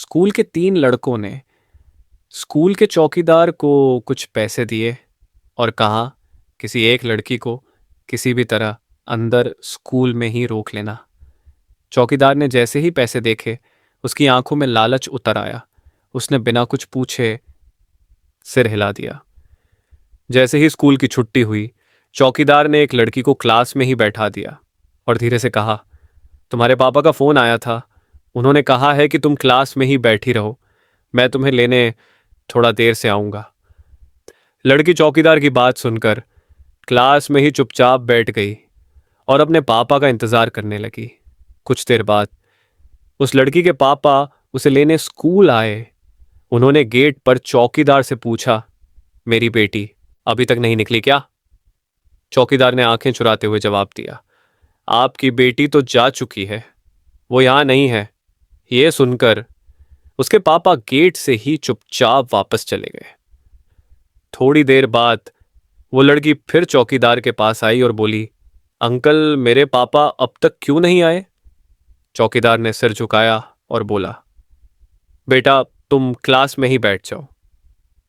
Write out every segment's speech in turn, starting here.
School के 3 लड़कों ने स्कूल के चौकीदार को कुछ पैसे दिए और कहा किसी एक लड़की को किसी भी तरह अंदर स्कूल में ही रोक लेना। चौकीदार ने जैसे ही पैसे देखे उसकी आंखों में लालच उतर आया। उसने बिना कुछ पूछे सिर हिला दिया। जैसे ही स्कूल की छुट्टी हुई, चौकीदार ने एक लड़की को क्लास में ही बैठा दिया और धीरे से कहा, तुम्हारे पापा का फोन आया था। उन्होंने कहा है कि तुम क्लास में ही बैठी रहो। मैं तुम्हें लेने थोड़ा देर से आऊंगा। लड़की चौकीदार की बात सुनकर क्लास में ही चुपचाप बैठ गई और अपने पापा का इंतजार करने लगी। कुछ देर बाद उस लड़की के पापा उसे लेने स्कूल आए। उन्होंने गेट पर चौकीदार से पूछा, मेरी बेटी अभी तक नहीं निकली क्या? चौकीदार ने आंखें चुराते हुए जवाब दिया, आपकी बेटी तो जा चुकी है, वो यहां नहीं है। ये सुनकर उसके पापा गेट से ही चुपचाप वापस चले गए। थोड़ी देर बाद वो लड़की फिर चौकीदार के पास आई और बोली, अंकल मेरे पापा अब तक क्यों नहीं आए? चौकीदार ने सिर झुकाया और बोला, बेटा तुम क्लास में ही बैठ जाओ,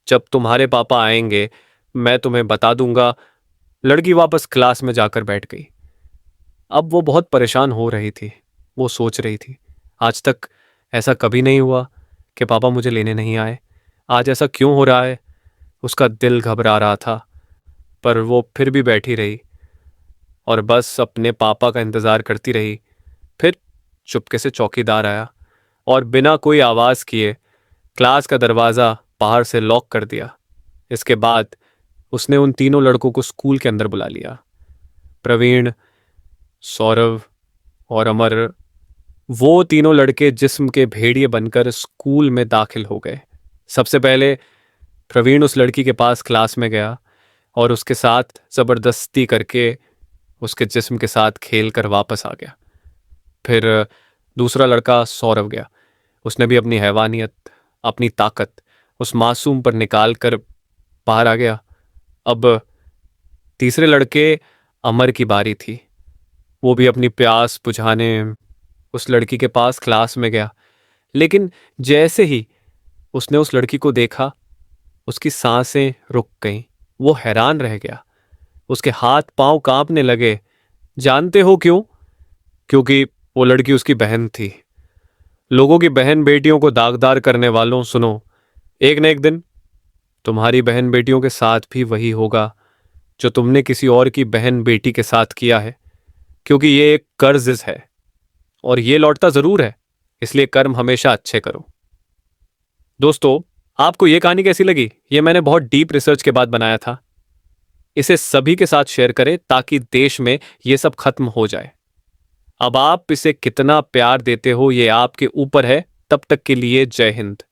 जब तुम्हारे पापा आएंगे मैं तुम्हें बता दूंगा। लड़की वापस क्लास में जाकर बैठ गई। अब वो बहुत परेशान हो रही थी। वो सोच रही थी, आज तक ऐसा कभी नहीं हुआ कि पापा मुझे लेने नहीं आए। आज ऐसा क्यों हो रहा है? उसका दिल घबरा रहा था, पर वो फिर भी बैठी रही और बस अपने पापा का इंतज़ार करती रही। फिर चुपके से चौकीदार आया और बिना कोई आवाज़ किए क्लास का दरवाज़ा बाहर से लॉक कर दिया। इसके बाद उसने उन तीनों लड़कों को स्कूल के अंदर बुला लिया। प्रवीण, सौरव और अमर, वो तीनों लड़के जिस्म के भेड़िए बनकर स्कूल में दाखिल हो गए। सबसे पहले प्रवीण उस लड़की के पास क्लास में गया और उसके साथ ज़बरदस्ती करके उसके जिस्म के साथ खेल कर वापस आ गया। फिर दूसरा लड़का सौरव गया। उसने भी अपनी हैवानियत, अपनी ताकत उस मासूम पर निकाल कर बाहर आ गया। अब तीसरे लड़के अमर की बारी थी। वो भी अपनी प्यास बुझाने उस लड़की के पास क्लास में गया, लेकिन जैसे ही उसने उस लड़की को देखा उसकी सांसें रुक गईं। वो हैरान रह गया। उसके हाथ पांव कांपने लगे। जानते हो क्यों? क्योंकि वो लड़की उसकी बहन थी। लोगों की बहन बेटियों को दागदार करने वालों, सुनो, एक न एक दिन तुम्हारी बहन बेटियों के साथ भी वही होगा जो तुमने किसी और की बहन बेटी के साथ किया है। क्योंकि ये एक कर्ज है और ये लौटता जरूर है, इसलिए कर्म हमेशा अच्छे करो। दोस्तों, आपको ये कहानी कैसी लगी? ये मैंने बहुत डीप रिसर्च के बाद बनाया था। इसे सभी के साथ शेयर करें ताकि देश में ये सब खत्म हो जाए। अब आप इसे कितना प्यार देते हो ये आपके ऊपर है। तब तक के लिए जय हिंद।